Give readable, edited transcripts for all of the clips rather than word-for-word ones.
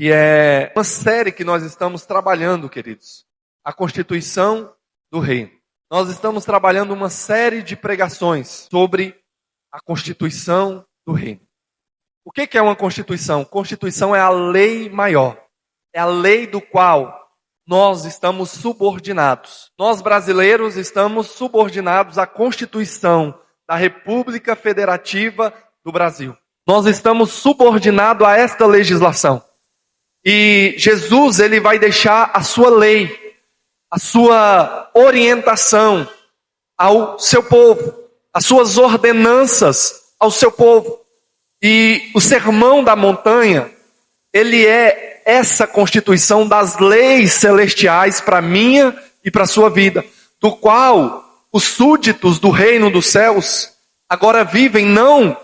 que é uma série que nós estamos trabalhando, queridos. A Constituição do Reino. Nós estamos trabalhando uma série de pregações sobre a Constituição do Reino. O que é uma Constituição? Constituição é a lei maior. É a lei do qual nós estamos subordinados. Nós brasileiros estamos subordinados à Constituição da República Federativa do Brasil. Nós estamos subordinados a esta legislação. E Jesus, ele vai deixar a sua lei, a sua orientação ao seu povo, as suas ordenanças ao seu povo. E o Sermão da Montanha, ele é essa constituição das leis celestiais para a minha e para a sua vida, do qual os súditos do reino dos céus agora vivem não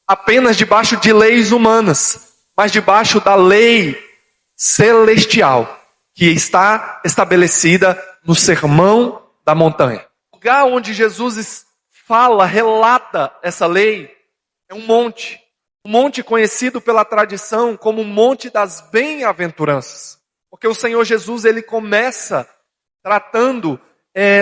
apenas debaixo de leis humanas, mas debaixo da lei celestial, que está estabelecida no Sermão da Montanha. O lugar onde Jesus fala, relata essa lei, é um monte conhecido pela tradição como o Monte das Bem-aventuranças. Porque o Senhor Jesus, ele começa tratando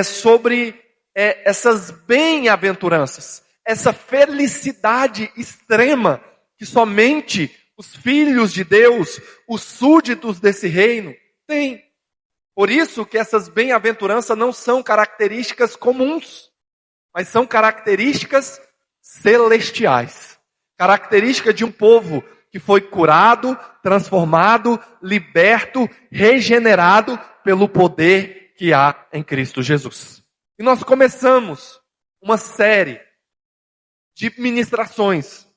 sobre essas bem-aventuranças, essa felicidade extrema que somente os filhos de Deus, os súditos desse reino, têm. Por isso que essas bem-aventuranças não são características comuns, mas são características celestiais. Característica de um povo que foi curado, transformado, liberto, regenerado pelo poder que há em Cristo Jesus. E nós começamos uma série de ministrações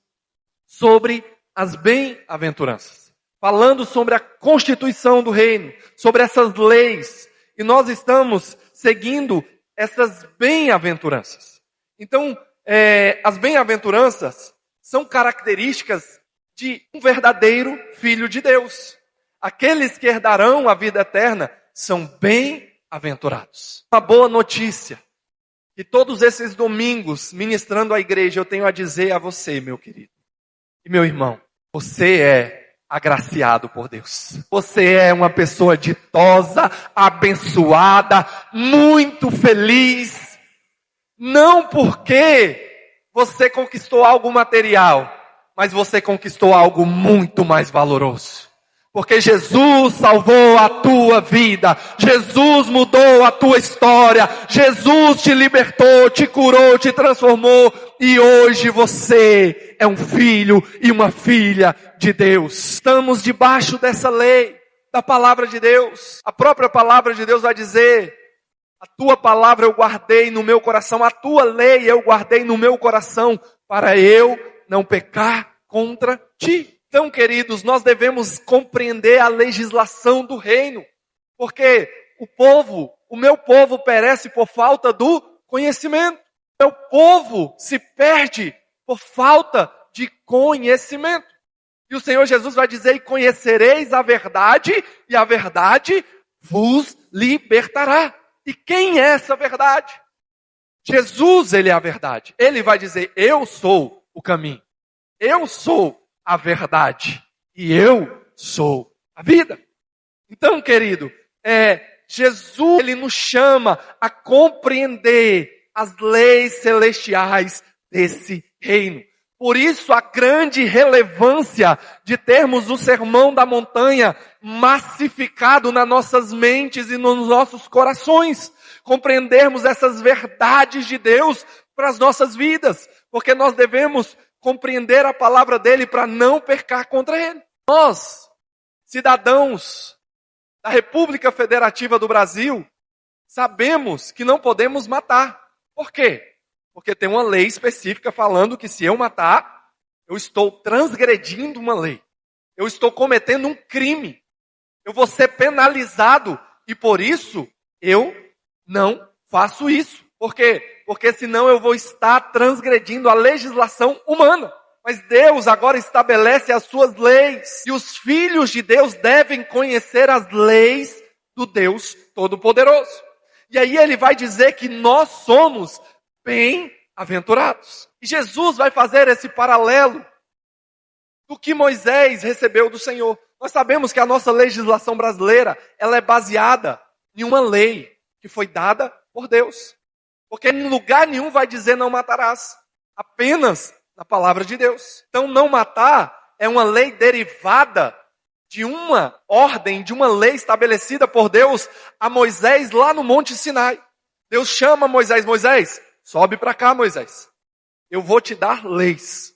sobre as bem-aventuranças, falando sobre a constituição do reino, sobre essas leis, e nós estamos seguindo essas bem-aventuranças. Então, as bem-aventuranças são características de um verdadeiro filho de Deus. Aqueles que herdarão a vida eterna são bem-aventurados. Uma boa notícia, que todos esses domingos, ministrando à igreja, eu tenho a dizer a você, meu querido e meu irmão, você é agraciado por Deus. Você é uma pessoa ditosa, abençoada, muito feliz. Não porque você conquistou algo material, mas você conquistou algo muito mais valoroso. Porque Jesus salvou a tua vida, Jesus mudou a tua história, Jesus te libertou, te curou, te transformou, e hoje você é um filho e uma filha de Deus. Estamos debaixo dessa lei, da palavra de Deus. A própria palavra de Deus vai dizer: a tua palavra eu guardei no meu coração, a tua lei eu guardei no meu coração, para eu não pecar contra ti. Então, queridos, nós devemos compreender a legislação do reino, porque o meu povo perece por falta do conhecimento. O meu povo se perde por falta de conhecimento. E o Senhor Jesus vai dizer: e conhecereis a verdade, e a verdade vos libertará. E quem é essa verdade? Jesus, ele é a verdade. Ele vai dizer: eu sou o caminho. Eu sou a verdade. E eu sou a vida. Então, querido, Jesus, ele nos chama a compreender as leis celestiais desse reino. Por isso, a grande relevância de termos o Sermão da Montanha massificado nas nossas mentes e nos nossos corações. Compreendermos essas verdades de Deus para as nossas vidas. Porque nós devemos compreender a palavra dele para não pecar contra ele. Nós, cidadãos da República Federativa do Brasil, sabemos que não podemos matar. Por quê? Porque tem uma lei específica falando que se eu matar, eu estou transgredindo uma lei. Eu estou cometendo um crime. Eu vou ser penalizado e por isso eu não faço isso. Por quê? Porque senão eu vou estar transgredindo a legislação humana. Mas Deus agora estabelece as suas leis. E os filhos de Deus devem conhecer as leis do Deus Todo-Poderoso. E aí ele vai dizer que nós somos bem-aventurados. E Jesus vai fazer esse paralelo do que Moisés recebeu do Senhor. Nós sabemos que a nossa legislação brasileira, ela é baseada em uma lei que foi dada por Deus. Porque em lugar nenhum vai dizer não matarás. Apenas na palavra de Deus. Então não matar é uma lei derivada de uma ordem, de uma lei estabelecida por Deus a Moisés lá no Monte Sinai. Deus chama Moisés, Moisés, sobe para cá, Moisés. Eu vou te dar leis,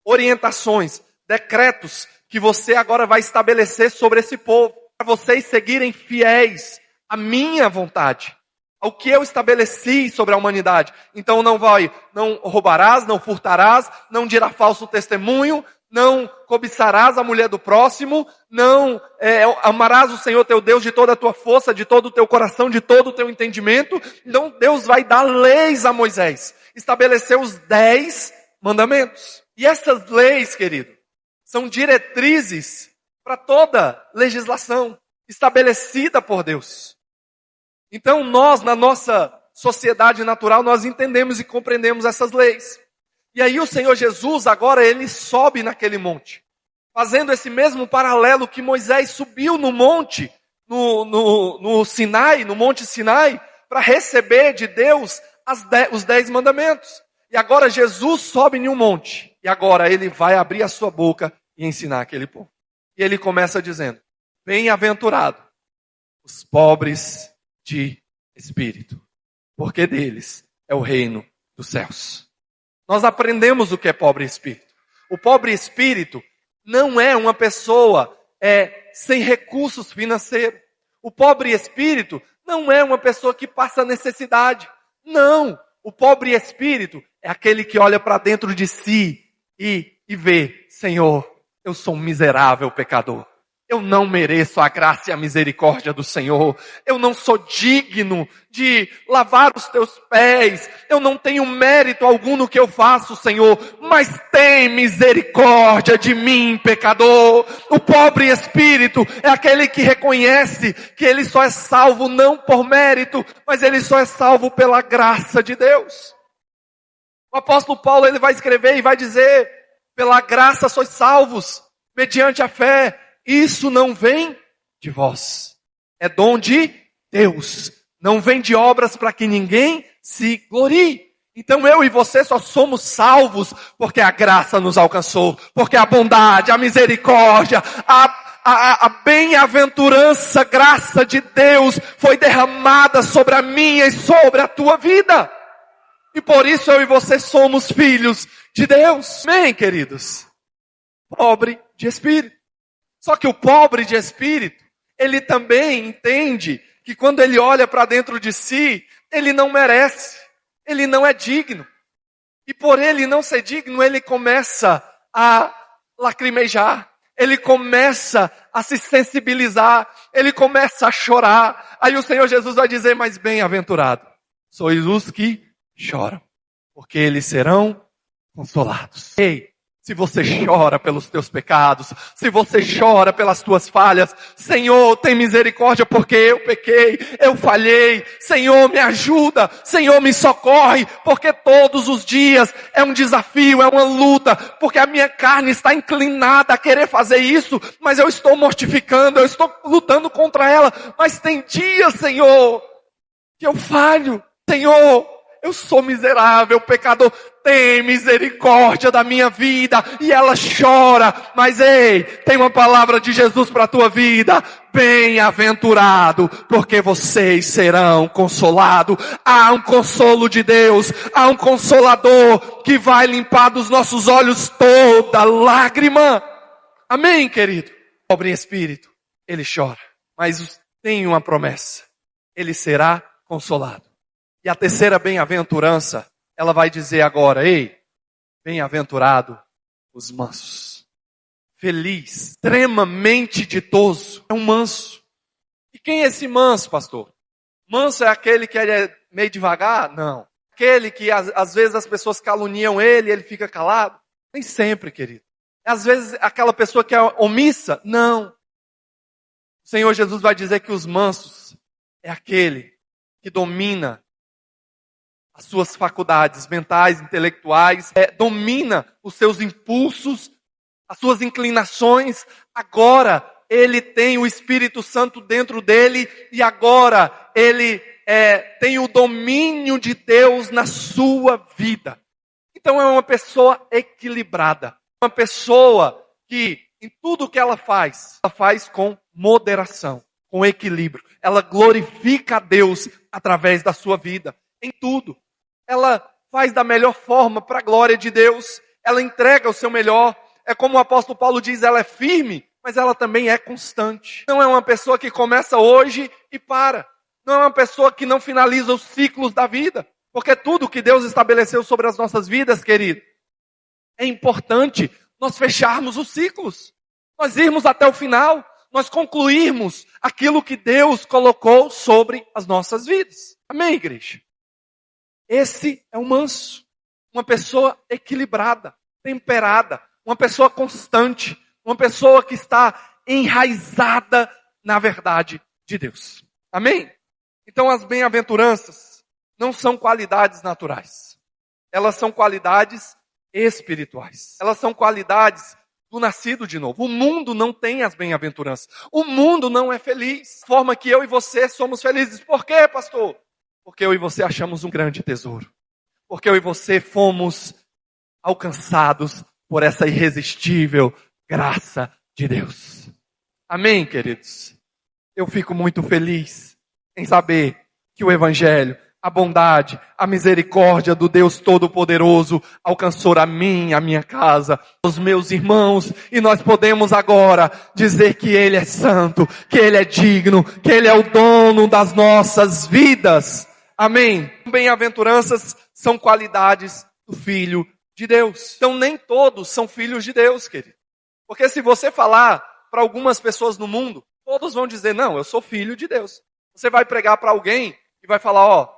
orientações, decretos que você agora vai estabelecer sobre esse povo, para vocês seguirem fiéis à minha vontade, ao que eu estabeleci sobre a humanidade. Então não roubarás, não furtarás, não dirá falso testemunho, não cobiçarás a mulher do próximo, não amarás o Senhor teu Deus de toda a tua força, de todo o teu coração, de todo o teu entendimento. Então Deus vai dar leis a Moisés, estabeleceu os 10 mandamentos. E essas leis, querido, são diretrizes para toda legislação estabelecida por Deus. Então nós, na nossa sociedade natural, nós entendemos e compreendemos essas leis. E aí o Senhor Jesus, agora, ele sobe naquele monte, fazendo esse mesmo paralelo que Moisés subiu no monte, no Sinai, no Monte Sinai, para receber de Deus os 10 mandamentos. E agora Jesus sobe em um monte, e agora ele vai abrir a sua boca e ensinar aquele povo. E ele começa dizendo, bem-aventurado os pobres de espírito, porque deles é o reino dos céus. Nós aprendemos o que é pobre espírito. O pobre espírito não é uma pessoa sem recursos financeiros. O pobre espírito não é uma pessoa que passa necessidade. Não. O pobre espírito é aquele que olha para dentro de si e vê, Senhor, eu sou um miserável pecador. Eu não mereço a graça e a misericórdia do Senhor. Eu não sou digno de lavar os teus pés. Eu não tenho mérito algum no que eu faço, Senhor. Mas tem misericórdia de mim, pecador. O pobre espírito é aquele que reconhece que ele só é salvo não por mérito, mas ele só é salvo pela graça de Deus. O apóstolo Paulo, ele vai escrever e vai dizer, pela graça sois salvos, mediante a fé. Isso não vem de vós. É dom de Deus. Não vem de obras para que ninguém se glorie. Então eu e você só somos salvos porque a graça nos alcançou. Porque a bondade, a misericórdia, a bem-aventurança, graça de Deus foi derramada sobre a minha e sobre a tua vida. E por isso eu e você somos filhos de Deus. Amém, queridos? Pobre de espírito. Só que o pobre de espírito, ele também entende que quando ele olha para dentro de si, ele não merece, ele não é digno. E por ele não ser digno, ele começa a lacrimejar, ele começa a se sensibilizar, ele começa a chorar. Aí o Senhor Jesus vai dizer, mas bem-aventurado, sois os que choram, porque eles serão consolados. Ei! Se você chora pelos teus pecados, se você chora pelas tuas falhas, Senhor, tem misericórdia porque eu pequei, eu falhei, Senhor, me ajuda, Senhor, me socorre, porque todos os dias é um desafio, é uma luta, porque a minha carne está inclinada a querer fazer isso, mas eu estou mortificando, eu estou lutando contra ela, mas tem dias, Senhor, que eu falho, Senhor, eu sou miserável, pecador, tem misericórdia da minha vida. E ela chora, mas ei, tem uma palavra de Jesus para a tua vida. Bem-aventurado, porque vocês serão consolados. Há um consolo de Deus, há um consolador que vai limpar dos nossos olhos toda lágrima. Amém, querido? Pobre em espírito, ele chora, mas tem uma promessa, ele será consolado. E a terceira bem-aventurança, ela vai dizer agora, ei, bem-aventurado os mansos. Feliz, extremamente ditoso, é um manso. E quem é esse manso, pastor? Manso é aquele que é meio devagar? Não. Aquele que às vezes as pessoas caluniam ele fica calado? Nem sempre, querido. Às vezes aquela pessoa que é omissa? Não. O Senhor Jesus vai dizer que os mansos é aquele que domina as suas faculdades mentais, intelectuais, domina os seus impulsos as suas inclinações, agora ele tem o Espírito Santo dentro dele e agora ele tem o domínio de Deus na sua vida. Então é uma pessoa equilibrada, uma pessoa que em tudo que ela faz com moderação, com equilíbrio. Ela glorifica a Deus através da sua vida, em tudo. Ela faz da melhor forma para a glória de Deus, ela entrega o seu melhor. É como o apóstolo Paulo diz, ela é firme, mas ela também é constante. Não é uma pessoa que começa hoje e para. Não é uma pessoa que não finaliza os ciclos da vida. Porque tudo que Deus estabeleceu sobre as nossas vidas, querido, é importante nós fecharmos os ciclos. Nós irmos até o final, nós concluirmos aquilo que Deus colocou sobre as nossas vidas. Amém, igreja? Esse é o manso. Uma pessoa equilibrada, temperada, uma pessoa constante, uma pessoa que está enraizada na verdade de Deus. Amém? Então as bem-aventuranças não são qualidades naturais. Elas são qualidades espirituais. Elas são qualidades do nascido de novo. O mundo não tem as bem-aventuranças. O mundo não é feliz. De forma que eu e você somos felizes. Por quê, pastor? Porque eu e você achamos um grande tesouro. Porque eu e você fomos alcançados por essa irresistível graça de Deus. Amém, queridos? Eu fico muito feliz em saber que o Evangelho, a bondade, a misericórdia do Deus Todo-Poderoso alcançou a mim, a minha casa, os meus irmãos, e nós podemos agora dizer que Ele é santo, que Ele é digno, que Ele é o dono das nossas vidas. Amém? Bem-aventuranças são qualidades do Filho de Deus. Então nem todos são filhos de Deus, querido. Porque se você falar para algumas pessoas no mundo, todos vão dizer, não, eu sou filho de Deus. Você vai pregar para alguém e vai falar, ó,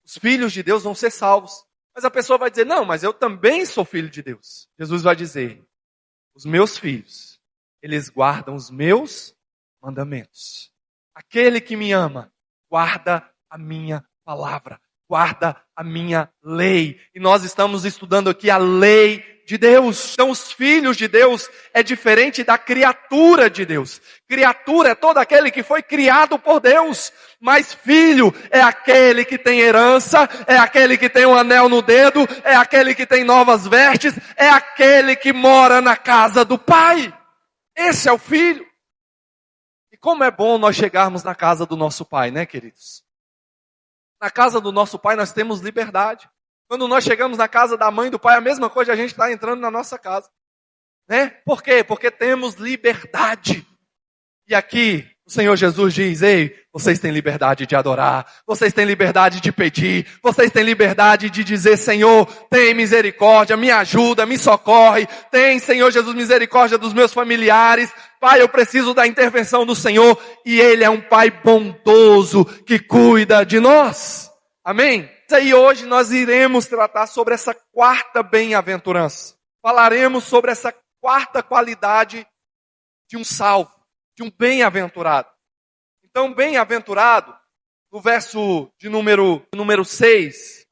os filhos de Deus vão ser salvos. Mas a pessoa vai dizer, não, mas eu também sou filho de Deus. Jesus vai dizer, os meus filhos, eles guardam os meus mandamentos. Aquele que me ama, guarda a minha palavra, guarda a minha lei. E nós estamos estudando aqui a lei de Deus. Então os filhos de Deus é diferente da criatura de Deus. Criatura é todo aquele que foi criado por Deus. Mas filho é aquele que tem herança, é aquele que tem um anel no dedo, é aquele que tem novas vestes, é aquele que mora na casa do Pai. Esse é o filho. E como é bom nós chegarmos na casa do nosso Pai, né, queridos? Na casa do nosso Pai nós temos liberdade. Quando nós chegamos na casa da mãe e do pai, a mesma coisa, a gente está entrando na nossa casa. Né? Por quê? Porque temos liberdade. E aqui o Senhor Jesus diz, ei, vocês têm liberdade de adorar, vocês têm liberdade de pedir, vocês têm liberdade de dizer, Senhor, tem misericórdia, me ajuda, me socorre, tem, Senhor Jesus, misericórdia dos meus familiares, Pai, eu preciso da intervenção do Senhor, e Ele é um Pai bondoso que cuida de nós. Amém? E hoje nós iremos tratar sobre essa quarta bem-aventurança. Falaremos sobre essa quarta qualidade de um salvo, de um bem-aventurado. Então, bem-aventurado, no verso de número 6,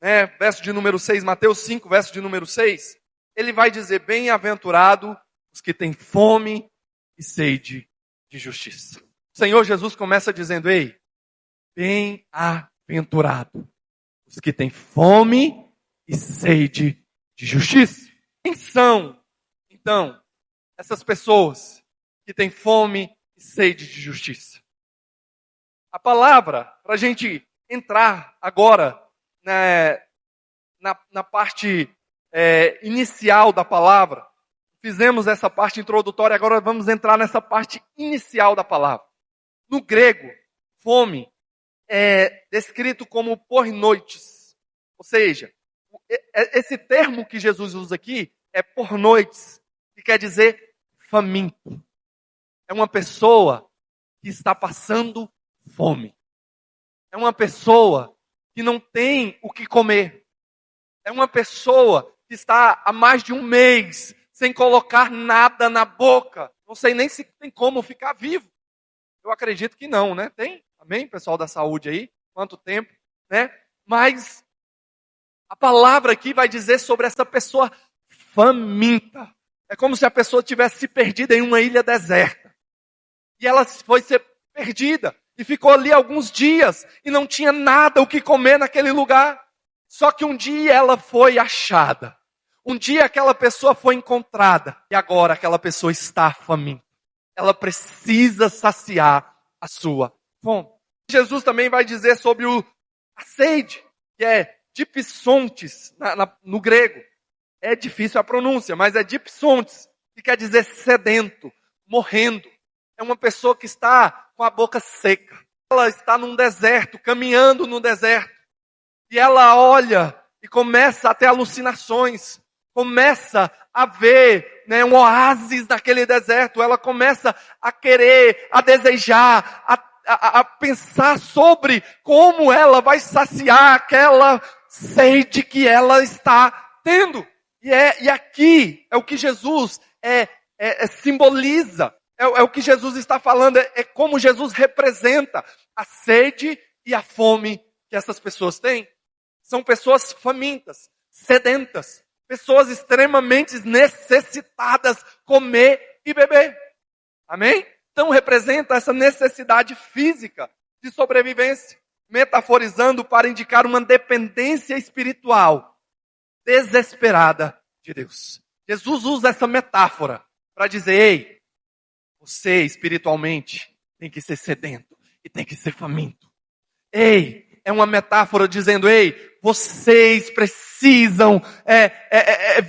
né, verso de número 6, Mateus 5, verso de número 6, ele vai dizer, bem-aventurado os que têm fome e sede de justiça. O Senhor Jesus começa dizendo, ei, bem-aventurado os que têm fome e sede de justiça. Quem são, então, essas pessoas que têm fome e sede de justiça? A palavra, para a gente entrar agora na parte inicial da palavra, fizemos essa parte introdutória, agora vamos entrar nessa parte inicial da palavra. No grego, fome é descrito como pornoites. Ou seja, esse termo que Jesus usa aqui é pornoites, que quer dizer faminto. É uma pessoa que está passando fome. É uma pessoa que não tem o que comer. É uma pessoa que está há mais de um mês sem colocar nada na boca. Não sei nem se tem como ficar vivo. Eu acredito que não, né? Tem? Amém? Pessoal da saúde aí? Quanto tempo? Né? Mas a palavra aqui vai dizer sobre essa pessoa faminta. É como se a pessoa tivesse se perdido em uma ilha deserta. E ela foi ser perdida. E ficou ali alguns dias. E não tinha nada o que comer naquele lugar. Só que um dia ela foi achada. Um dia aquela pessoa foi encontrada. E agora aquela pessoa está faminta. Ela precisa saciar a sua fome. Jesus também vai dizer sobre a sede, que é dipsontes no grego. É difícil a pronúncia, mas é dipsontes, que quer dizer sedento, morrendo. É uma pessoa que está com a boca seca. Ela está num deserto, caminhando no deserto. E ela olha e começa a ter alucinações. Começa a ver, um oásis naquele deserto. Ela começa a querer, a desejar, a pensar sobre como ela vai saciar aquela sede que ela está tendo. E aqui é o que Jesus simboliza. É o que Jesus está falando. É como Jesus representa a sede e a fome que essas pessoas têm. São pessoas famintas, sedentas. Pessoas extremamente necessitadas comer e beber. Amém? Então representa essa necessidade física de sobrevivência. Metaforizando para indicar uma dependência espiritual desesperada de Deus. Jesus usa essa metáfora para dizer, ei, você espiritualmente tem que ser sedento e tem que ser faminto. Ei, é uma metáfora dizendo, ei, vocês precisam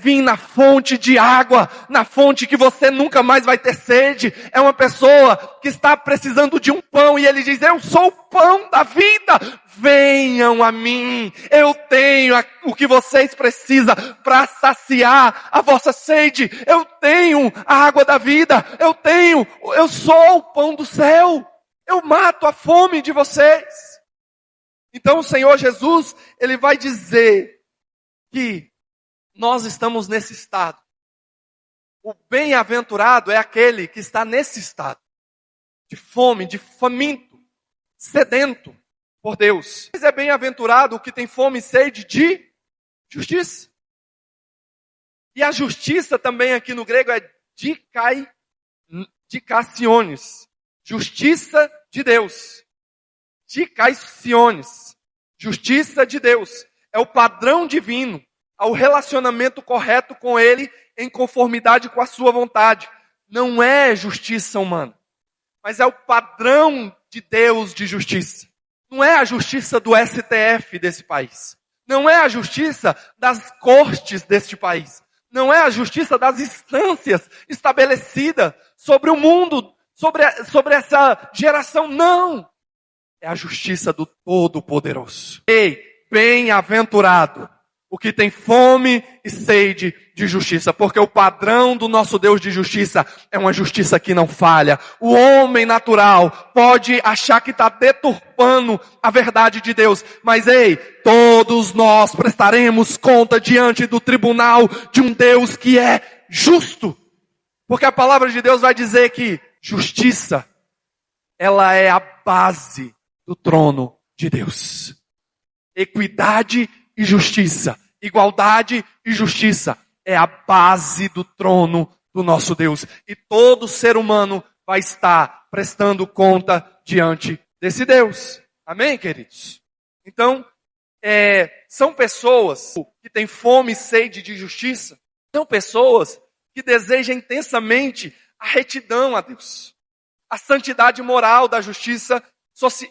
vir na fonte de água, na fonte que você nunca mais vai ter sede. É uma pessoa que está precisando de um pão e ele diz, eu sou o pão da vida. Venham a mim, eu tenho o que vocês precisam para saciar a vossa sede. Eu tenho a água da vida, eu sou o pão do céu. Eu mato a fome de vocês. Então o Senhor Jesus, Ele vai dizer que nós estamos nesse estado. O bem-aventurado é aquele que está nesse estado. De fome, de faminto, sedento por Deus. Mas é bem-aventurado o que tem fome e sede de justiça. E a justiça também aqui no grego é dikaiosnes. Justiça de Deus. Dikaiosnes, justiça de Deus, é o padrão divino, ao relacionamento correto com Ele, em conformidade com a sua vontade. Não é justiça humana, mas é o padrão de Deus de justiça. Não é a justiça do STF desse país. Não é a justiça das cortes deste país. Não é a justiça das instâncias estabelecidas sobre o mundo, sobre essa geração, não. É a justiça do Todo-Poderoso. Ei, bem-aventurado o que tem fome e sede de justiça, porque o padrão do nosso Deus de justiça é uma justiça que não falha. O homem natural pode achar que está deturpando a verdade de Deus, mas ei, todos nós prestaremos conta diante do tribunal de um Deus que é justo. Porque a palavra de Deus vai dizer que justiça, ela é a base do trono de Deus. Equidade e justiça, igualdade e justiça é a base do trono do nosso Deus. E todo ser humano vai estar prestando conta diante desse Deus. Amém, queridos? Então, são pessoas que têm fome e sede de justiça. São pessoas que desejam intensamente a retidão a Deus. A santidade moral da justiça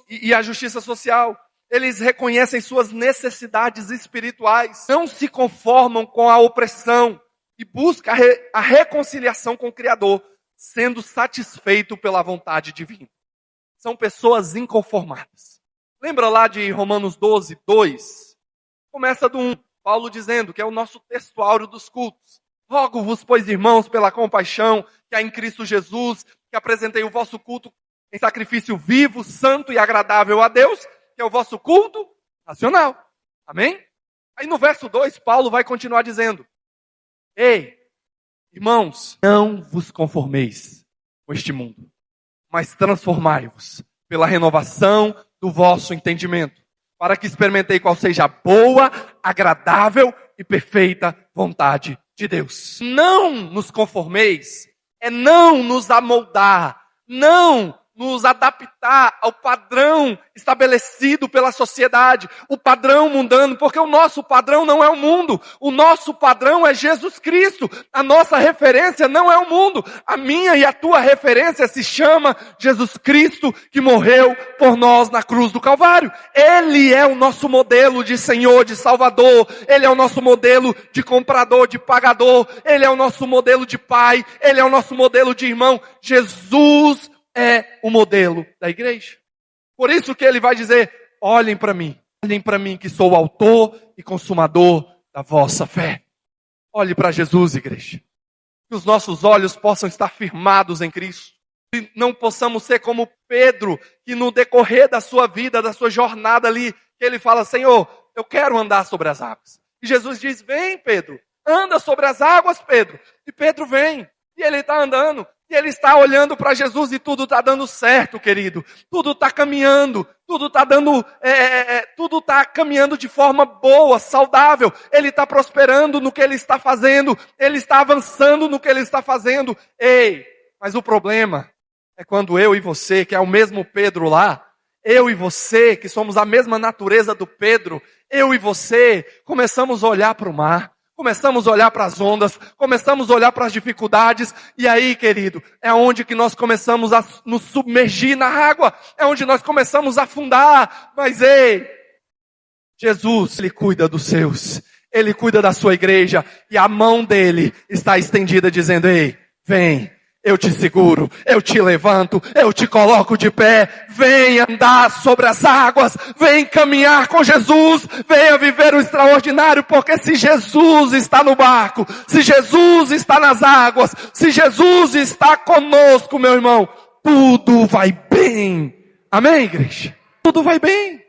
e a justiça social. Eles reconhecem suas necessidades espirituais, não se conformam com a opressão e buscam a reconciliação com o Criador, sendo satisfeito pela vontade divina. São pessoas inconformadas. Lembra lá de Romanos 12, 2? Começa do 1, Paulo dizendo que é o nosso texto áureo dos cultos. Rogo-vos, pois, irmãos, pela compaixão que há em Cristo Jesus, que apresentei o vosso culto em sacrifício vivo, santo e agradável a Deus, que é o vosso culto racional. Amém? Aí no verso 2, Paulo vai continuar dizendo, ei, irmãos, não vos conformeis com este mundo, mas transformai-vos pela renovação do vosso entendimento, para que experimentei qual seja a boa, agradável e perfeita vontade de Deus. Não nos conformeis, é não nos amoldar, não nos adaptar ao padrão estabelecido pela sociedade, o padrão mundano, porque o nosso padrão não é o mundo, o nosso padrão é Jesus Cristo, a nossa referência não é o mundo, a minha e a tua referência se chama Jesus Cristo, que morreu por nós na cruz do Calvário. Ele é o nosso modelo de Senhor, de Salvador, Ele é o nosso modelo de comprador, de pagador, Ele é o nosso modelo de pai, Ele é o nosso modelo de irmão. Jesus é o modelo da igreja. Por isso que ele vai dizer, olhem para mim que sou o autor e consumador da vossa fé. Olhe para Jesus, igreja. Que os nossos olhos possam estar firmados em Cristo. Que não possamos ser como Pedro, que no decorrer da sua vida, da sua jornada ali, que ele fala, Senhor, eu quero andar sobre as águas. E Jesus diz, vem Pedro, anda sobre as águas, Pedro. E Pedro vem, e ele está andando. E ele está olhando para Jesus e tudo está dando certo, querido. Tudo está caminhando, tudo está caminhando de forma boa, saudável. Ele está prosperando no que ele está fazendo. Ele está avançando no que ele está fazendo. Ei, mas o problema é quando eu e você, que é o mesmo Pedro lá, eu e você, que somos a mesma natureza do Pedro, eu e você, começamos a olhar para o mar. Começamos a olhar para as ondas, começamos a olhar para as dificuldades, e aí, querido, é onde que nós começamos a nos submergir na água, é onde nós começamos a afundar. Mas ei, Jesus, Ele cuida dos seus, Ele cuida da sua igreja, e a mão dele está estendida dizendo, ei, vem. Eu te seguro, eu te levanto, eu te coloco de pé, vem andar sobre as águas, vem caminhar com Jesus, venha viver o extraordinário, porque se Jesus está no barco, se Jesus está nas águas, se Jesus está conosco, meu irmão, tudo vai bem. Amém, igreja? Tudo vai bem.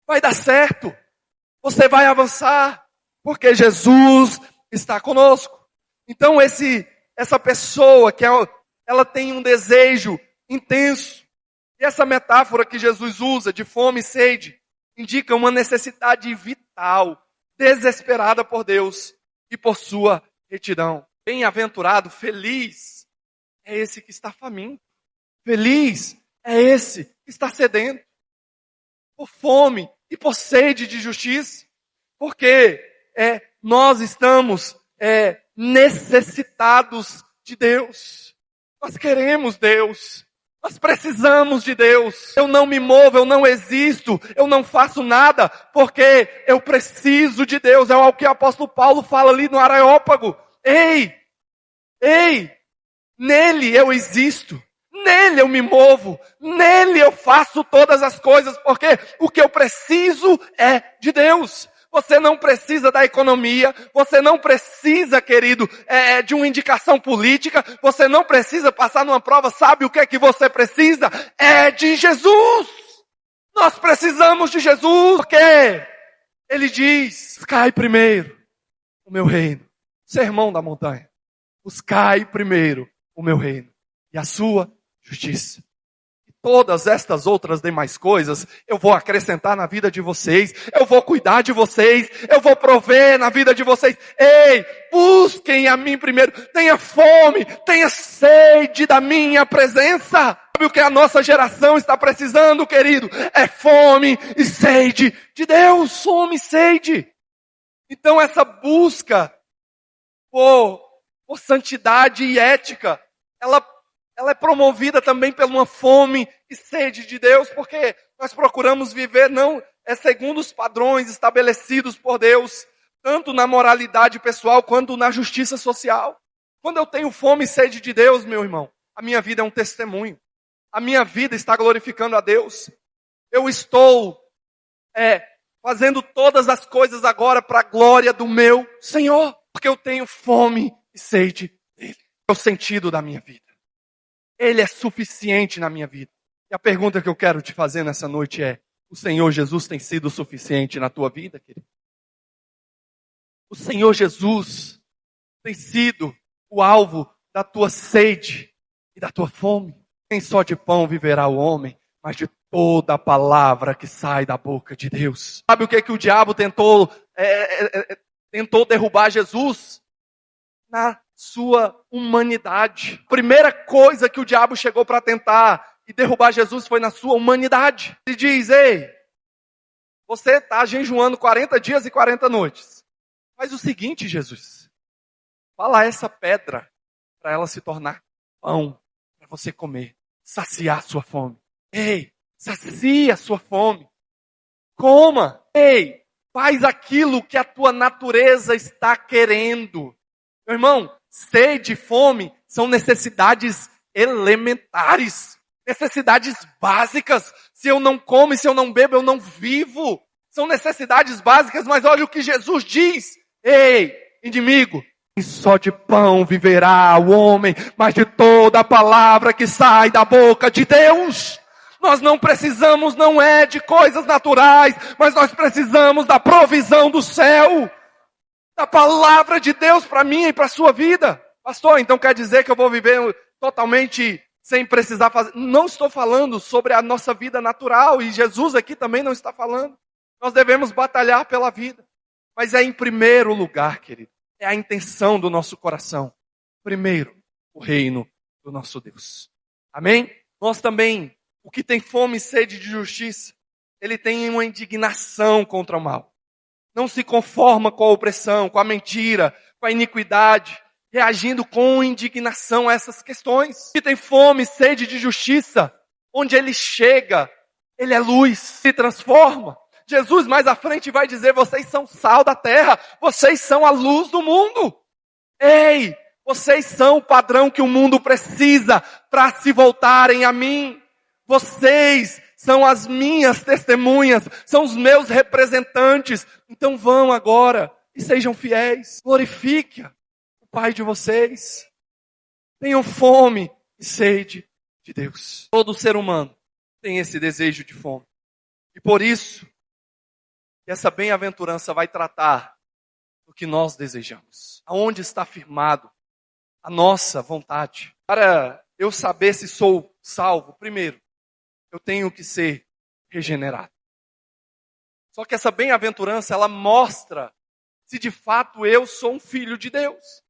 Vai dar certo. Você vai avançar, porque Jesus está conosco. Então essa pessoa que ela tem um desejo intenso. E essa metáfora que Jesus usa de fome e sede indica uma necessidade vital, desesperada por Deus e por sua retidão. Bem-aventurado, feliz é esse que está faminto. Feliz é esse que está sedento por fome e por sede de justiça. Porque nós estamos necessitados de Deus. Nós queremos Deus. Nós precisamos de Deus. Eu não me movo, eu não existo, eu não faço nada, porque eu preciso de Deus. É o que o apóstolo Paulo fala ali no Areópago. Ei, nele eu existo. Nele eu me movo. Nele eu faço todas as coisas, porque o que eu preciso é de Deus. Você não precisa da economia, você não precisa, querido, de uma indicação política, você não precisa passar numa prova, sabe o que é que você precisa? É de Jesus! Nós precisamos de Jesus, porque Ele diz, buscai primeiro o meu reino. Sermão da montanha. Buscai primeiro o meu reino e a sua justiça. Todas estas outras demais coisas, eu vou acrescentar na vida de vocês, eu vou cuidar de vocês, eu vou prover na vida de vocês. Ei, busquem a mim primeiro, tenha fome, tenha sede da minha presença. Sabe o que a nossa geração está precisando, querido? É fome e sede de Deus, fome e sede. Então essa busca por santidade e ética, ela é promovida também por uma fome e sede de Deus, porque nós procuramos viver não segundo os padrões estabelecidos por Deus, tanto na moralidade pessoal quanto na justiça social. Quando eu tenho fome e sede de Deus, meu irmão, a minha vida é um testemunho. A minha vida está glorificando a Deus. Eu estou fazendo todas as coisas agora para a glória do meu Senhor, porque eu tenho fome e sede dele. É o sentido da minha vida. Ele é suficiente na minha vida. E a pergunta que eu quero te fazer nessa noite é, o Senhor Jesus tem sido suficiente na tua vida, querido? O Senhor Jesus tem sido o alvo da tua sede e da tua fome. Nem só de pão viverá o homem, mas de toda a palavra que sai da boca de Deus. Sabe o que o diabo tentou derrubar Jesus? na sua humanidade. A primeira coisa que o diabo chegou para tentar e derrubar Jesus foi na sua humanidade. Ele diz, ei, você está jejuando 40 dias e 40 noites. Faz o seguinte, Jesus. Fala a essa pedra para ela se tornar pão para você comer. Saciar a sua fome. Ei, sacia a sua fome. Coma. Ei, faz aquilo que a tua natureza está querendo. Meu irmão, sede e fome são necessidades elementares. Necessidades básicas. Se eu não como e se eu não bebo, eu não vivo. São necessidades básicas, mas olha o que Jesus diz. Ei, inimigo, só de pão viverá o homem, mas de toda a palavra que sai da boca de Deus. Nós não precisamos, não é de coisas naturais, mas nós precisamos da provisão do céu. Da palavra de Deus para mim e para a sua vida. Pastor, então quer dizer que eu vou viver totalmente sem precisar fazer? Não estou falando sobre a nossa vida natural, e Jesus aqui também não está falando. Nós devemos batalhar pela vida. Mas é em primeiro lugar, querido, é a intenção do nosso coração. Primeiro, o reino do nosso Deus. Amém? Nós também, o que tem fome e sede de justiça, ele tem uma indignação contra o mal. Não se conforma com a opressão, com a mentira, com a iniquidade, reagindo com indignação a essas questões. O que tem fome e sede de justiça, onde ele chega, ele é luz, se transforma. Jesus mais à frente vai dizer, vocês são sal da terra, vocês são a luz do mundo. Ei, vocês são o padrão que o mundo precisa para se voltarem a mim. Vocês são as minhas testemunhas, são os meus representantes. Então vão agora e sejam fiéis. Glorifique o Pai de vocês. Tenham fome e sede de Deus. Todo ser humano tem esse desejo de fome. E por isso, essa bem-aventurança vai tratar do que nós desejamos. Aonde está firmado a nossa vontade. Para eu saber se sou salvo, primeiro, eu tenho que ser regenerado. Só que essa bem-aventurança, ela mostra se de fato eu sou um filho de Deus.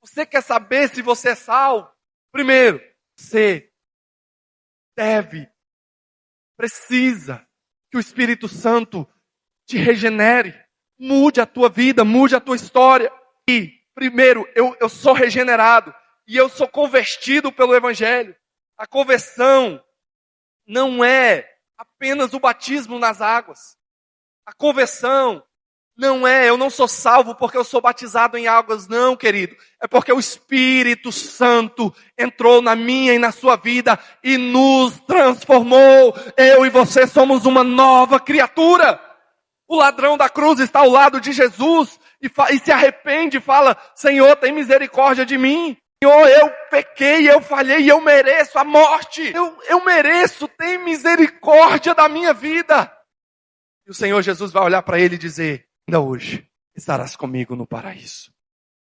Você quer saber se você é salvo? Primeiro, você precisa que o Espírito Santo te regenere, mude a tua vida, mude a tua história. E, primeiro, eu sou regenerado e eu sou convertido pelo Evangelho. A conversão não é apenas o batismo nas águas. A conversão eu não sou salvo porque eu sou batizado em águas, não, querido. É porque o Espírito Santo entrou na minha e na sua vida e nos transformou. Eu e você somos uma nova criatura. O ladrão da cruz está ao lado de Jesus e se arrepende e fala, Senhor, tem misericórdia de mim. Senhor, eu pequei, eu falhei, eu mereço a morte. Eu mereço, tem misericórdia da minha vida. E o Senhor Jesus vai olhar para ele e dizer, ainda hoje estarás comigo no paraíso.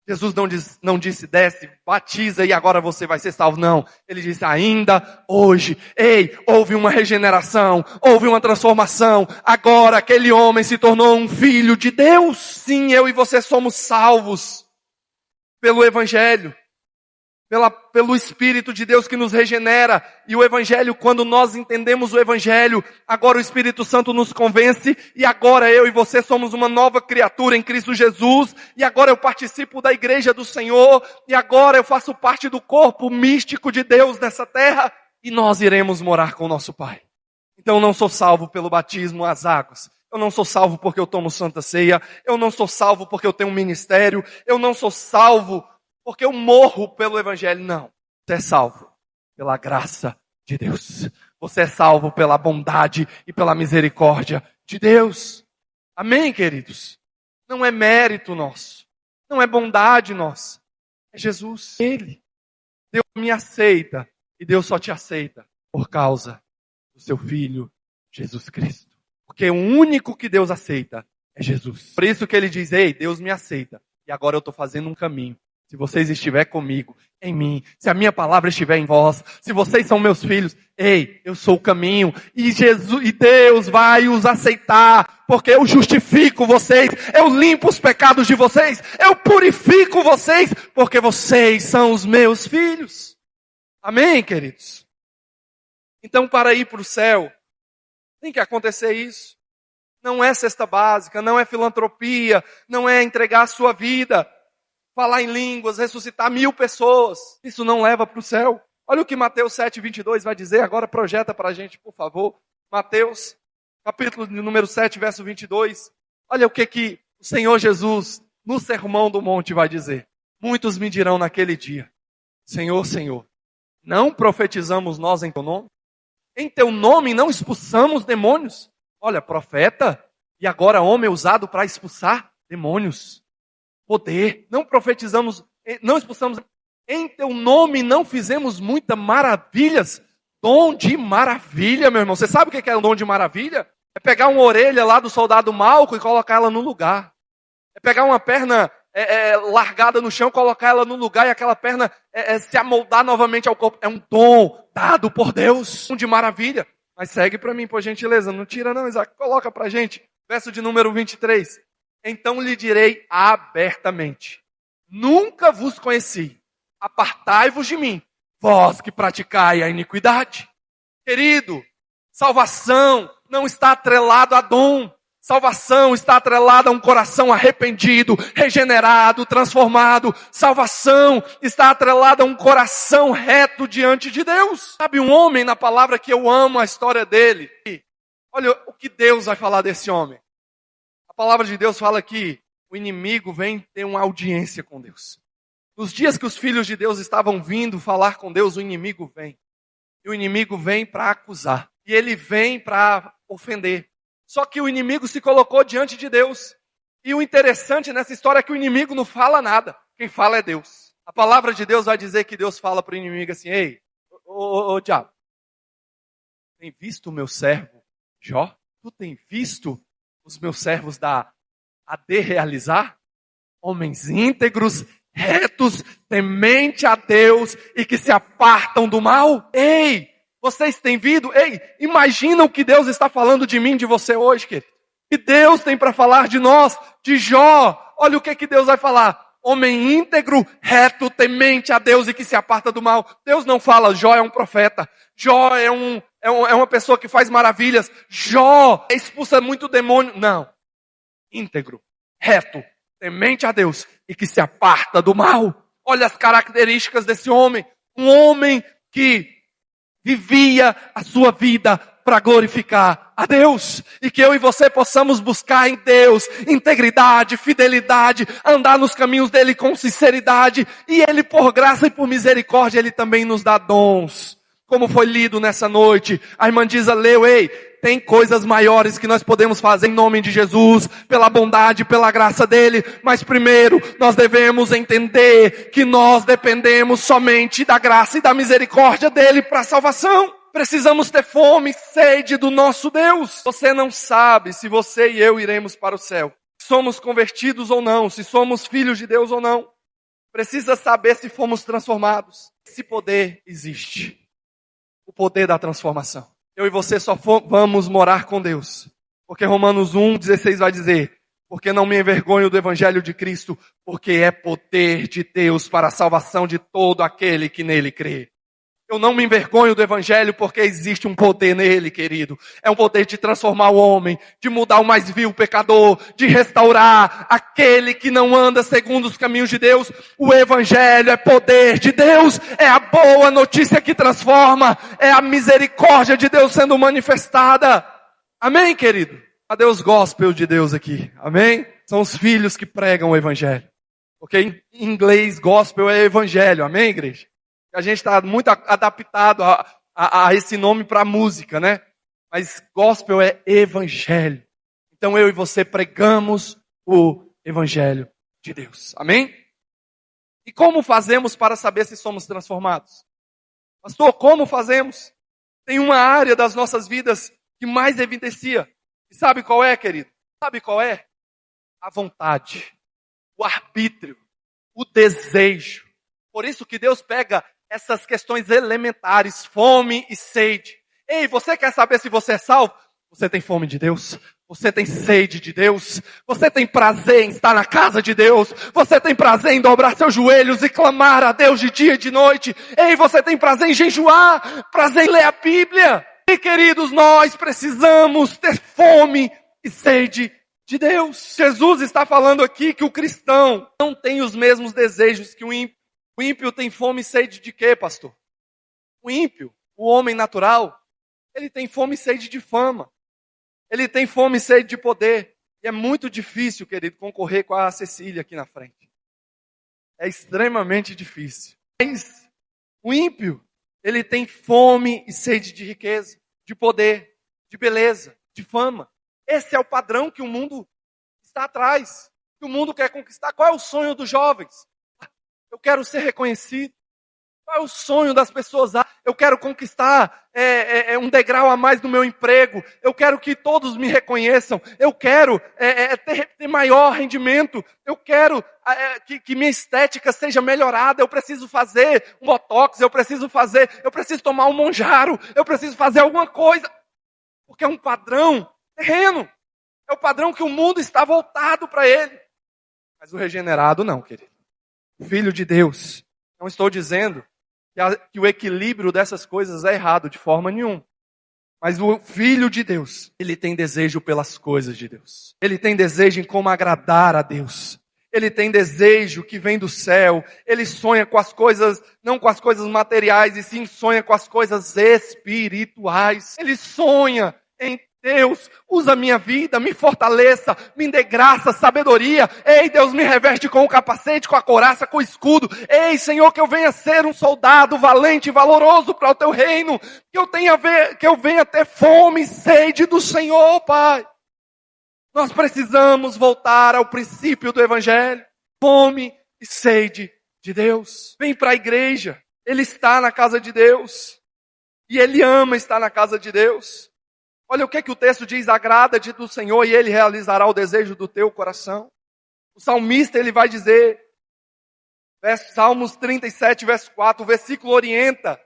Jesus não disse, desce, batiza e agora você vai ser salvo. Não, ele disse, ainda hoje. Ei, houve uma regeneração, houve uma transformação. Agora aquele homem se tornou um filho de Deus. Sim, eu e você somos salvos pelo Evangelho. Pelo Espírito de Deus que nos regenera. E o Evangelho, quando nós entendemos o Evangelho, agora o Espírito Santo nos convence, e agora eu e você somos uma nova criatura em Cristo Jesus, e agora eu participo da igreja do Senhor, e agora eu faço parte do corpo místico de Deus nessa terra, e nós iremos morar com o nosso Pai. Então eu não sou salvo pelo batismo às águas. Eu não sou salvo porque eu tomo Santa Ceia. Eu não sou salvo porque eu tenho um ministério. Eu não sou salvo porque eu morro pelo Evangelho. Não. Você é salvo pela graça de Deus. Você é salvo pela bondade e pela misericórdia de Deus. Amém, queridos? Não é mérito nosso. Não é bondade nossa. É Jesus. Ele. Deus me aceita. E Deus só te aceita por causa do seu Filho, Jesus Cristo. Porque o único que Deus aceita é Jesus. Por isso que ele diz, ei, Deus me aceita. E agora eu estou fazendo um caminho Se vocês estiverem comigo, em mim, se a minha palavra estiver em vós, se vocês são meus filhos, ei, eu sou o caminho, e Deus vai os aceitar, porque eu justifico vocês, eu limpo os pecados de vocês, eu purifico vocês, porque vocês são os meus filhos. Amém, queridos? Então, para ir para o céu, tem que acontecer isso. Não é cesta básica, não é filantropia, não é entregar a sua vida, falar em línguas, ressuscitar 1000 pessoas. Isso não leva para o céu. Olha o que Mateus 7:22 vai dizer. Agora projeta para a gente, por favor. Mateus, capítulo número 7, verso 22. Olha o que o Senhor Jesus, no Sermão do Monte, vai dizer. Muitos me dirão naquele dia, Senhor, Senhor, não profetizamos nós em teu nome? Em teu nome não expulsamos demônios? Olha, profeta, e agora homem usado para expulsar demônios. Poder, não profetizamos, não expulsamos. Em teu nome não fizemos muitas maravilhas. Dom de maravilha, meu irmão. Você sabe o que é um dom de maravilha? É pegar uma orelha lá do soldado Malco e colocar ela no lugar. É pegar uma perna largada no chão, colocar ela no lugar e aquela perna se amoldar novamente ao corpo. É um dom dado por Deus. Dom de maravilha. Mas segue para mim, por gentileza. Não tira não, Isaac. Coloca para a gente. Verso de número 23. Então lhe direi abertamente, nunca vos conheci, apartai-vos de mim, vós que praticai a iniquidade. Querido, salvação não está atrelada a dom, salvação está atrelada a um coração arrependido, regenerado, transformado. Salvação está atrelada a um coração reto diante de Deus. Sabe um homem na palavra que eu amo a história dele? Olha o que Deus vai falar desse homem. A palavra de Deus fala que o inimigo vem ter uma audiência com Deus. Nos dias que os filhos de Deus estavam vindo falar com Deus, o inimigo vem. E o inimigo vem para acusar. E ele vem para ofender. Só que o inimigo se colocou diante de Deus. E o interessante nessa história é que o inimigo não fala nada. Quem fala é Deus. A palavra de Deus vai dizer que Deus fala para o inimigo assim, ei, ô diabo, tem visto o meu servo Jó? Tu tem visto os meus servos da AD realizar? Homens íntegros, retos, temente a Deus e que se apartam do mal? Ei, vocês têm vindo? Ei, imagina o que Deus está falando de mim, de você hoje, querido. Que Deus tem para falar de nós, de Jó. Olha o que Deus vai falar. Homem íntegro, reto, temente a Deus e que se aparta do mal. Deus não fala, Jó é um profeta. Jó é uma pessoa que faz maravilhas. Jó expulsa muito demônio. Não. Íntegro, reto, temente a Deus e que se aparta do mal. Olha as características desse homem. Um homem que vivia a sua vida para glorificar a Deus. E que eu e você possamos buscar em Deus integridade, fidelidade, andar nos caminhos dele com sinceridade. E ele, por graça e por misericórdia, ele também nos dá dons. Como foi lido nessa noite, a irmã Diza leu, ei, tem coisas maiores que nós podemos fazer em nome de Jesus, pela bondade, pela graça dele, mas primeiro nós devemos entender que nós dependemos somente da graça e da misericórdia dele para a salvação. Precisamos ter fome e sede do nosso Deus. Você não sabe se você e eu iremos para o céu. Somos convertidos ou não, se somos filhos de Deus ou não. Precisa saber se fomos transformados. Esse poder existe. O poder da transformação. Eu e você só vamos morar com Deus. Porque Romanos 1:16 vai dizer, porque não me envergonho do evangelho de Cristo, porque é poder de Deus para a salvação de todo aquele que nele crê. Eu não me envergonho do evangelho porque existe um poder nele, querido. É um poder de transformar o homem, de mudar o mais vil pecador, de restaurar aquele que não anda segundo os caminhos de Deus. O evangelho é poder de Deus, é a boa notícia que transforma, é a misericórdia de Deus sendo manifestada. Amém, querido? Cadê os gospel de Deus aqui? Amém? São os filhos que pregam o evangelho. Porque em inglês, gospel é evangelho. Amém, igreja? A gente está muito adaptado a esse nome para música, né? Mas gospel é evangelho. Então eu e você pregamos o evangelho de Deus. Amém? E como fazemos para saber se somos transformados? Pastor, como fazemos? Tem uma área das nossas vidas que mais evidencia. E sabe qual é, querido? Sabe qual é? A vontade, o arbítrio. o desejo. Por isso que Deus pega essas questões elementares, fome e sede. Ei, você quer saber se você é salvo? Você tem fome de Deus? Você tem sede de Deus? Você tem prazer em estar na casa de Deus? Você tem prazer em dobrar seus joelhos e clamar a Deus de dia e de noite? Ei, você tem prazer em jejuar? Prazer em ler a Bíblia? E queridos, nós precisamos ter fome e sede de Deus. Jesus está falando aqui que o cristão não tem os mesmos desejos que o ímpio. O ímpio tem fome e sede de quê, pastor? O ímpio, o homem natural, ele tem fome e sede de fama. Ele tem fome e sede de poder. E é muito difícil, querido, concorrer com a Cecília aqui na frente. É extremamente difícil. Mas o ímpio, ele tem fome e sede de riqueza, de poder, de beleza, de fama. Esse é o padrão que o mundo está atrás. Que o mundo quer conquistar. Qual é o sonho dos jovens? Eu quero ser reconhecido. Qual é o sonho das pessoas? Eu quero conquistar um degrau a mais no meu emprego. Eu quero que todos me reconheçam. Eu quero ter maior rendimento. Eu quero que minha estética seja melhorada. Eu preciso fazer um botox. Eu preciso tomar um Monjaro. Eu preciso fazer alguma coisa. Porque é um padrão terreno. É o padrão que o mundo está voltado para ele. Mas o regenerado não, querido. O Filho de Deus. Não estou dizendo que o equilíbrio dessas coisas é errado de forma nenhuma. Mas o Filho de Deus, ele tem desejo pelas coisas de Deus. Ele tem desejo em como agradar a Deus. Ele tem desejo que vem do céu. Ele sonha com as coisas, não com as coisas materiais, e sim sonha com as coisas espirituais. Ele sonha em Deus, usa a minha vida, me fortaleça, me dê graça, sabedoria. Ei, Deus, me reveste com o capacete, com a couraça, com o escudo. Ei, Senhor, que eu venha ser um soldado valente e valoroso para o teu reino. Que eu venha ter fome e sede do Senhor, Pai. Nós precisamos voltar ao princípio do Evangelho. Fome e sede de Deus. Vem para a igreja. Ele está na casa de Deus. E ele ama estar na casa de Deus. Olha o que o texto diz, agrada-te do Senhor e Ele realizará o desejo do teu coração. O salmista, ele vai dizer, Salmos 37, verso 4, o versículo orienta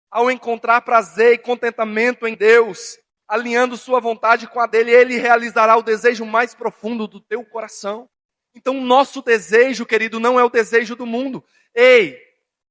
ao encontrar prazer e contentamento em Deus, alinhando sua vontade com a dele, Ele realizará o desejo mais profundo do teu coração. Então o nosso desejo, querido, não é o desejo do mundo. Ei,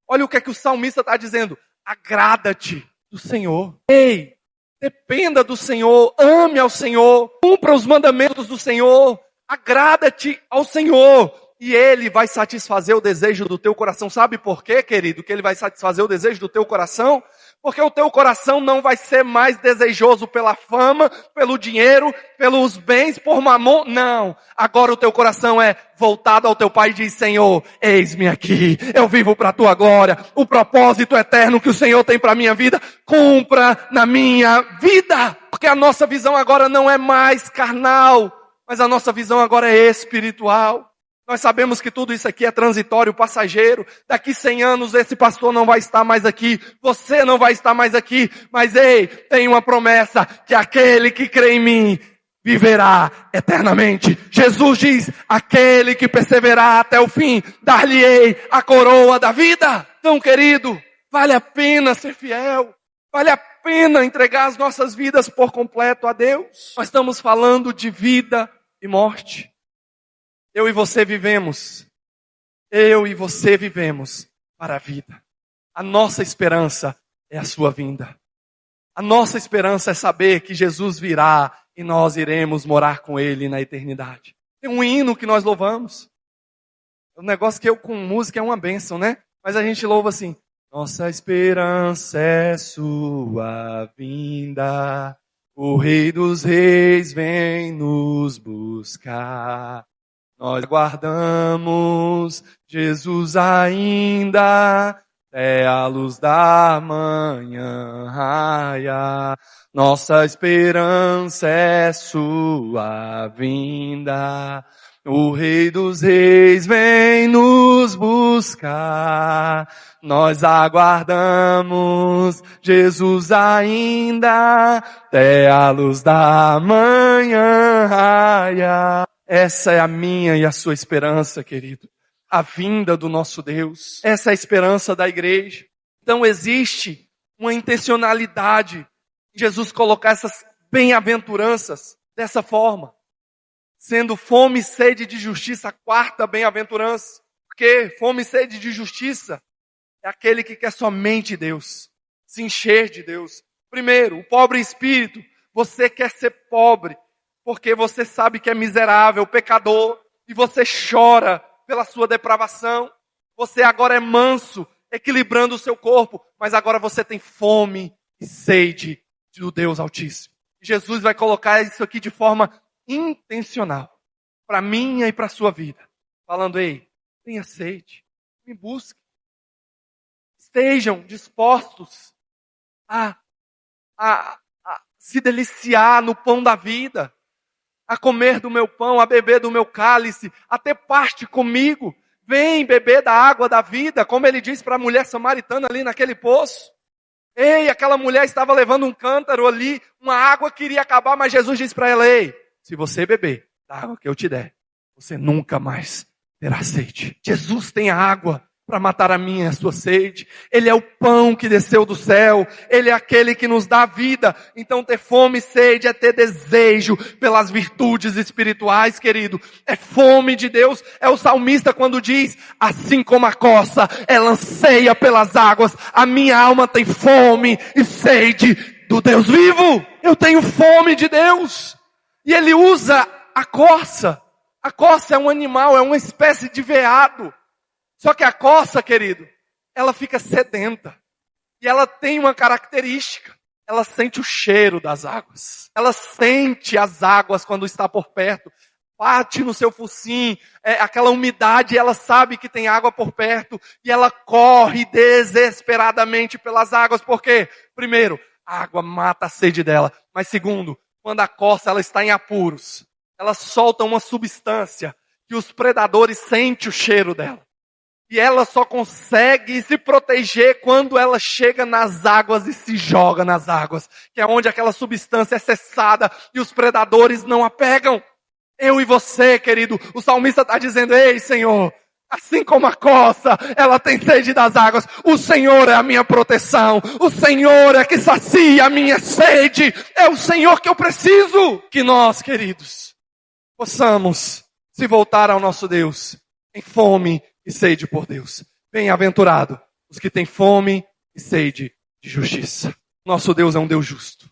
olha o que o salmista está dizendo, agrada-te do Senhor. Ei, dependa do Senhor, ame ao Senhor, cumpra os mandamentos do Senhor, agrada-te ao Senhor e Ele vai satisfazer o desejo do teu coração. Sabe por quê, querido, que Ele vai satisfazer o desejo do teu coração? Porque o teu coração não vai ser mais desejoso pela fama, pelo dinheiro, pelos bens, por mamon. Não. Agora o teu coração é voltado ao teu Pai e diz, Senhor, eis-me aqui. Eu vivo para a tua glória. O propósito eterno que o Senhor tem para a minha vida, cumpra na minha vida. Porque a nossa visão agora não é mais carnal, mas a nossa visão agora é espiritual. Nós sabemos que tudo isso aqui é transitório, passageiro. Daqui 100 anos esse pastor não vai estar mais aqui. Você não vai estar mais aqui. Mas ei, tem uma promessa que aquele que crê em mim viverá eternamente. Jesus diz, aquele que perseverar até o fim, dar-lhe-ei a coroa da vida. Então, querido, vale a pena ser fiel. Vale a pena entregar as nossas vidas por completo a Deus. Nós estamos falando de vida e morte. Eu e você vivemos para a vida. A nossa esperança é a sua vinda. A nossa esperança é saber que Jesus virá e nós iremos morar com Ele na eternidade. Tem um hino que nós louvamos. O negócio que eu com música é uma bênção, né? Mas a gente louva assim. Nossa esperança é sua vinda. O Rei dos Reis vem nos buscar. Nós aguardamos Jesus ainda, até a luz da manhã raia. Nossa esperança é sua vinda. O Rei dos Reis vem nos buscar. Nós aguardamos Jesus ainda, até a luz da manhã raia. Essa é a minha e a sua esperança, querido. a vinda do nosso Deus. Essa é a esperança da igreja. Então existe uma intencionalidade em Jesus colocar essas bem-aventuranças dessa forma. Sendo fome e sede de justiça a quarta bem-aventurança. Porque fome e sede de justiça é aquele que quer somente Deus. Se encher de Deus. Primeiro, o pobre em espírito. Você quer ser pobre porque você sabe que é miserável, pecador, e você chora pela sua depravação. Você agora é manso, equilibrando o seu corpo, mas agora você tem fome e sede do Deus Altíssimo. Jesus vai colocar isso aqui de forma intencional, para minha e para a sua vida, falando: ei, tenha sede, me busque, estejam dispostos a se deliciar no pão da vida, a comer do meu pão, a beber do meu cálice, a ter parte comigo. Vem beber da água da vida, como ele disse para a mulher samaritana ali naquele poço. Ei, aquela mulher estava levando um cântaro ali, uma água que iria acabar, mas Jesus disse para ela: ei, se você beber da água que eu te der, você nunca mais terá sede. Jesus tem a água para matar a minha e a sua sede. Ele é o pão que desceu do céu. Ele é aquele que nos dá vida. Então ter fome e sede é ter desejo pelas virtudes espirituais, querido. É fome de Deus. É o salmista quando diz: assim como a coça, ela anseia pelas águas, a minha alma tem fome e sede do Deus vivo. Eu tenho fome de Deus. E ele usa a corça. A corça é um animal, é uma espécie de veado. Só que a corça, querido, ela fica sedenta. E ela tem uma característica. Ela sente o cheiro das águas. Ela sente as águas quando está por perto. Bate no seu focinho, aquela umidade, ela sabe que tem água por perto. E ela corre desesperadamente pelas águas. Por quê? Primeiro, a água mata a sede dela. Mas segundo, quando a corça ela está em apuros, ela solta uma substância que os predadores sentem o cheiro dela. E ela só consegue se proteger quando ela chega nas águas e se joga nas águas. Que é onde aquela substância é cessada e os predadores não a pegam. Eu e você, querido, o salmista está dizendo: ei, Senhor, assim como a corça, ela tem sede das águas. O Senhor é a minha proteção. O Senhor é que sacia a minha sede. É o Senhor que eu preciso. Que nós, queridos, possamos se voltar ao nosso Deus em fome e sede por Deus. Bem-aventurado os que têm fome e sede de justiça. Nosso Deus é um Deus justo.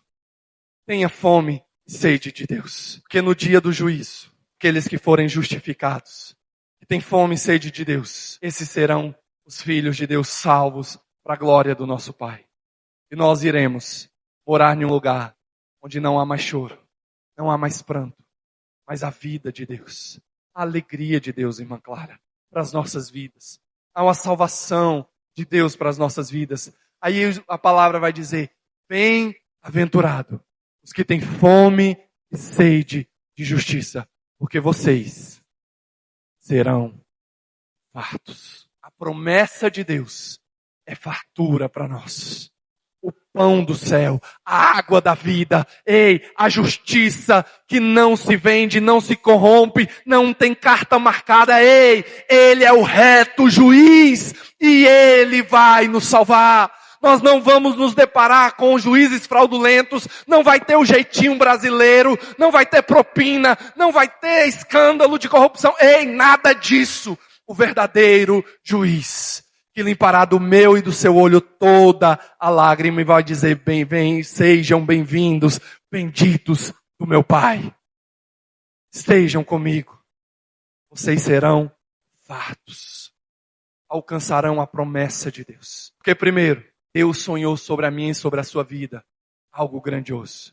Tenha fome e sede de Deus. Porque no dia do juízo, aqueles que forem justificados, que têm fome e sede de Deus, esses serão os filhos de Deus salvos para a glória do nosso Pai. E nós iremos morar em um lugar onde não há mais choro, não há mais pranto, mas a vida de Deus, a alegria de Deus, irmã Clara, para as nossas vidas. Há uma salvação de Deus para as nossas vidas. Aí a palavra vai dizer: bem-aventurado os que têm fome e sede de justiça, porque vocês serão fartos. A promessa de Deus é fartura para nós. O pão do céu, a água da vida, ei, a justiça que não se vende, não se corrompe, não tem carta marcada, ei, Ele é o reto juiz e Ele vai nos salvar. Nós não vamos nos deparar com juízes fraudulentos, não vai ter o jeitinho brasileiro, não vai ter propina, não vai ter escândalo de corrupção, ei, nada disso. O verdadeiro juiz que limpará do meu e do seu olho toda a lágrima e vai dizer: sejam bem-vindos, benditos do meu Pai. Estejam comigo. Vocês serão fartos. Alcançarão a promessa de Deus. Porque primeiro, Deus sonhou sobre a minha e sobre a sua vida algo grandioso.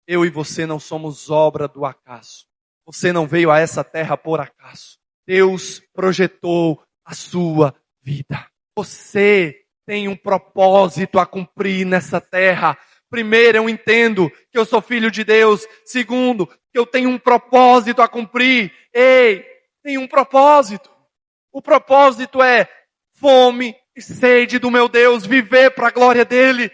Eu e você não somos obra do acaso. Você não veio a essa terra por acaso. Deus projetou a sua vida. Você tem um propósito a cumprir nessa terra. Primeiro, eu entendo que eu sou filho de Deus. Segundo, que eu tenho um propósito a cumprir. Ei, tem um propósito. O propósito é fome e sede do meu Deus, viver para a glória dele.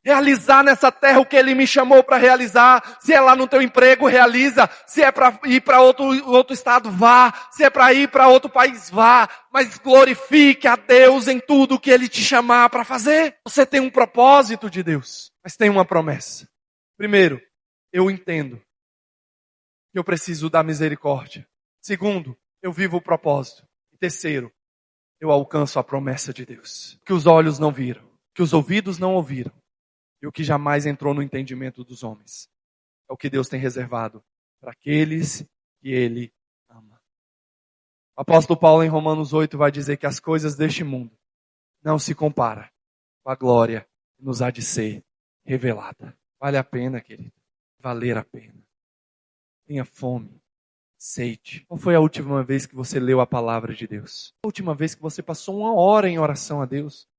Realizar nessa terra o que Ele me chamou para realizar. Se é lá no teu emprego, realiza. Se é para ir para outro estado, vá. Se é para ir para outro país, vá. Mas glorifique a Deus em tudo que Ele te chamar para fazer. Você tem um propósito de Deus, mas tem uma promessa. Primeiro, eu entendo que eu preciso da misericórdia. Segundo, eu vivo o propósito. E terceiro, eu alcanço a promessa de Deus. Que os olhos não viram, que os ouvidos não ouviram, e o que jamais entrou no entendimento dos homens. É o que Deus tem reservado para aqueles que Ele ama. O apóstolo Paulo em Romanos 8 vai dizer que as coisas deste mundo não se comparam com a glória que nos há de ser revelada. Vale a pena, querido. Valer a pena. Tenha fome. Sede. Qual foi a última vez que você leu a palavra de Deus? A última vez que você passou uma hora em oração a Deus?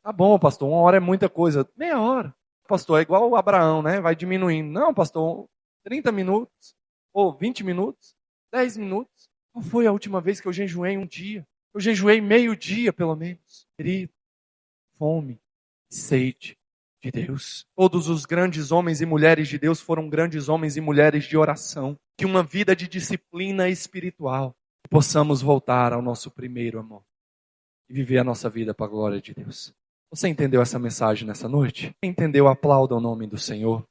Tá bom, pastor, uma hora é muita coisa. Meia hora. Pastor, é igual o Abraão, né? Vai diminuindo. Não, pastor, 30 minutos. Ou 20 minutos. 10 minutos. Qual foi a última vez que eu jejuei um dia? Eu jejuei meio dia, pelo menos. Querido, fome, sede de Deus. Todos os grandes homens e mulheres de Deus foram grandes homens e mulheres de oração. Que uma vida de disciplina espiritual. Possamos voltar ao nosso primeiro amor. E viver a nossa vida para a glória de Deus. Você entendeu essa mensagem nessa noite? Quem entendeu, aplauda o nome do Senhor.